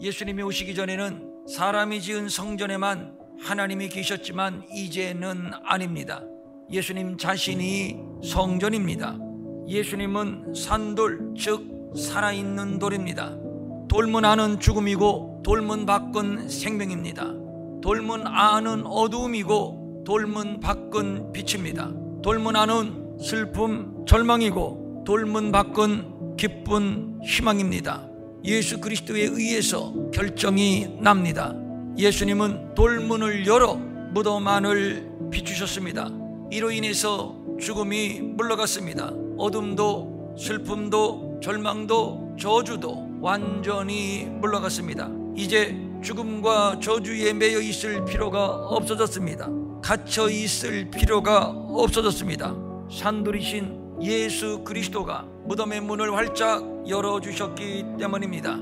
예수님이 오시기 전에는 사람이 지은 성전에만 하나님이 계셨지만 이제는 아닙니다. 예수님 자신이 성전입니다. 예수님은 산돌, 즉 살아있는 돌입니다. 돌문 안은 죽음이고 돌문 밖은 생명입니다. 돌문 안은 어두움이고 돌문 밖은 빛입니다. 돌문 안은 슬픔, 절망이고 돌문 밖은 기쁜 희망입니다. 예수 그리스도에 의해서 결정이 납니다. 예수님은 돌문을 열어 무덤 안을 비추셨습니다. 이로 인해서 죽음이 물러갔습니다. 어둠도 슬픔도 절망도 저주도 완전히 물러갔습니다. 이제 죽음과 저주에 매여 있을 필요가 없어졌습니다. 갇혀 있을 필요가 없어졌습니다. 산돌이신 예수 그리스도가 무덤의 문을 활짝 열어주셨기 때문입니다.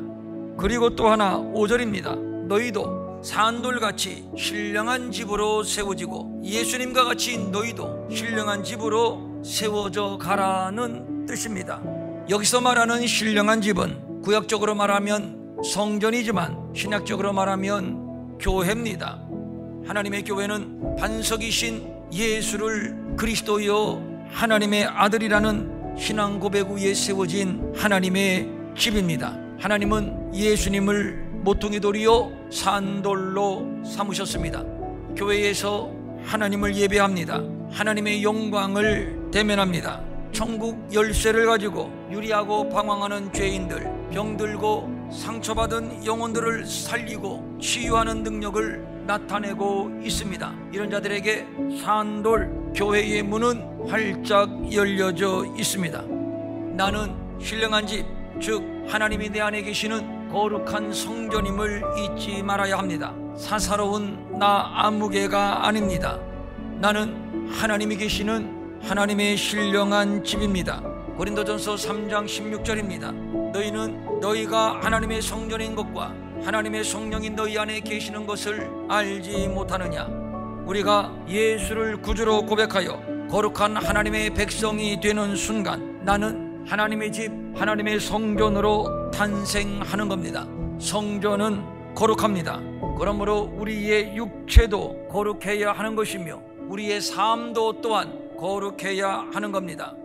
그리고 또 하나 5절입니다. 너희도 산돌같이 신령한 집으로 세워지고 예수님과 같이 너희도 신령한 집으로 세워져 가라는 뜻입니다. 여기서 말하는 신령한 집은 구약적으로 말하면 성전이지만 신약적으로 말하면 교회입니다. 하나님의 교회는 반석이신 예수를 그리스도여 하나님의 아들이라는 신앙 고백 위에 세워진 하나님의 집입니다. 하나님은 예수님을 모퉁이 돌이요 산돌로 삼으셨습니다. 교회에서 하나님을 예배합니다. 하나님의 영광을 대면합니다. 천국 열쇠를 가지고 유리하고 방황하는 죄인들, 병들고 상처받은 영혼들을 살리고 치유하는 능력을 나타내고 있습니다. 이런 자들에게 산돌 교회의 문은 활짝 열려져 있습니다. 나는 신령한 집, 즉 하나님이 내 안에 계시는 거룩한 성전임을 잊지 말아야 합니다. 사사로운 나 아무개가 아닙니다. 나는 하나님이 계시는 하나님의 신령한 집입니다. 고린도전서 3장 16절입니다. 너희는 너희가 하나님의 성전인 것과 하나님의 성령이 너희 안에 계시는 것을 알지 못하느냐. 우리가 예수를 구주로 고백하여 거룩한 하나님의 백성이 되는 순간 나는 하나님의 집, 하나님의 성전으로 탄생하는 겁니다. 성전은 거룩합니다. 그러므로 우리의 육체도 거룩해야 하는 것이며 우리의 삶도 또한 거룩해야 하는 겁니다.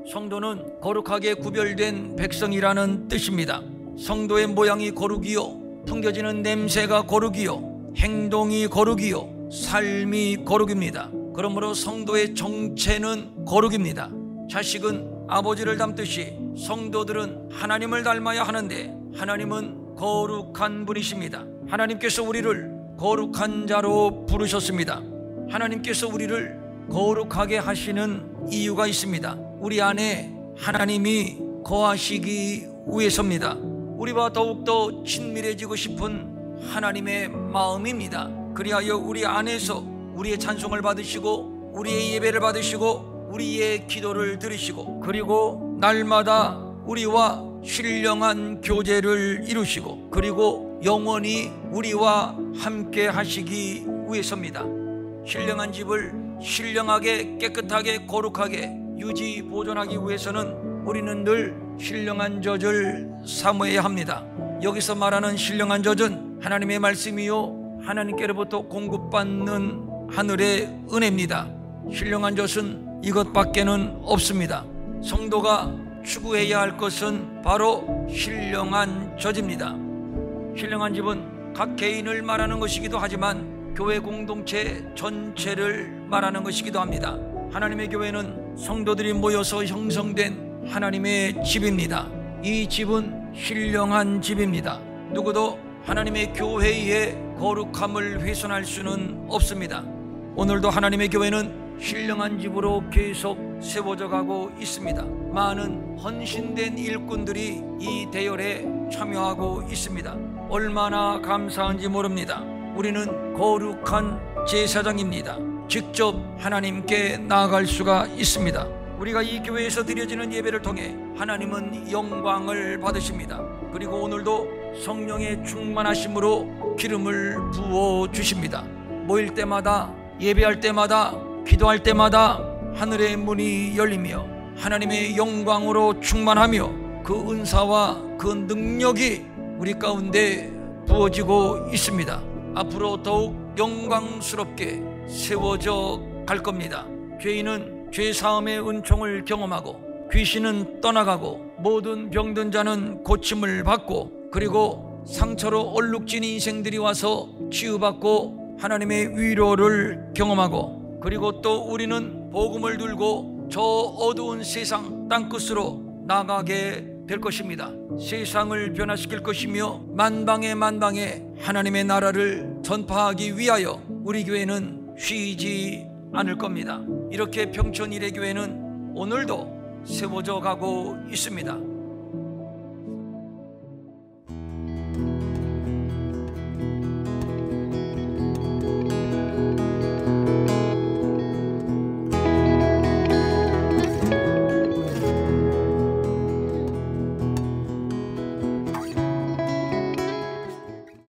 성도는 거룩하게 구별된 백성이라는 뜻입니다. 성도의 모양이 거룩이요, 풍겨지는 냄새가 거룩이요, 행동이 거룩이요, 삶이 거룩입니다. 그러므로 성도의 정체는 거룩입니다. 자식은 아버지를 닮듯이 성도들은 하나님을 닮아야 하는데 하나님은 거룩한 분이십니다. 하나님께서 우리를 거룩한 자로 부르셨습니다. 하나님께서 우리를 거룩하게 하시는 이유가 있습니다. 우리 안에 하나님이 거하시기 위해서입니다. 우리와 더욱더 친밀해지고 싶은 하나님의 마음입니다. 그리하여 우리 안에서 우리의 찬송을 받으시고 우리의 예배를 받으시고 우리의 기도를 들으시고 그리고 날마다 우리와 신령한 교제를 이루시고 그리고 영원히 우리와 함께 하시기 위해서입니다. 신령한 집을 신령하게 깨끗하게 거룩하게 유지 보존하기 위해서는 우리는 늘 신령한 젖을 사모해야 합니다. 여기서 말하는 신령한 젖은 하나님의 말씀이요 하나님께로부터 공급받는 하늘의 은혜입니다. 신령한 젖은 이것밖에는 없습니다. 성도가 추구해야 할 것은 바로 신령한 젖입니다. 신령한 집은 각 개인을 말하는 것이기도 하지만 교회 공동체 전체를 말하는 것이기도 합니다. 하나님의 교회는 성도들이 모여서 형성된 하나님의 집입니다. 이 집은 신령한 집입니다. 누구도 하나님의 교회의 거룩함을 훼손할 수는 없습니다. 오늘도 하나님의 교회는 신령한 집으로 계속 세워져 가고 있습니다. 많은 헌신된 일꾼들이 이 대열에 참여하고 있습니다. 얼마나 감사한지 모릅니다. 우리는 거룩한 제사장입니다. 직접 하나님께 나아갈 수가 있습니다. 우리가 이 교회에서 드려지는 예배를 통해 하나님은 영광을 받으십니다. 그리고 오늘도 성령의 충만하심으로 기름을 부어주십니다. 모일 때마다 예배할 때마다 기도할 때마다 하늘의 문이 열리며 하나님의 영광으로 충만하며 그 은사와 그 능력이 우리 가운데 부어지고 있습니다. 앞으로 더욱 영광스럽게 세워져 갈 겁니다. 죄인은 죄사함의 은총을 경험하고 귀신은 떠나가고 모든 병든 자는 고침을 받고 그리고 상처로 얼룩진 인생들이 와서 치유받고 하나님의 위로를 경험하고 그리고 또 우리는 복음을 들고 저 어두운 세상 땅끝으로 나가게 될 것입니다. 세상을 변화시킬 것이며 만방에 하나님의 나라를 전파하기 위하여 우리 교회는 쉬지 않을 겁니다. 이렇게 평촌 일의 교회는 오늘도 세워져 가고 있습니다.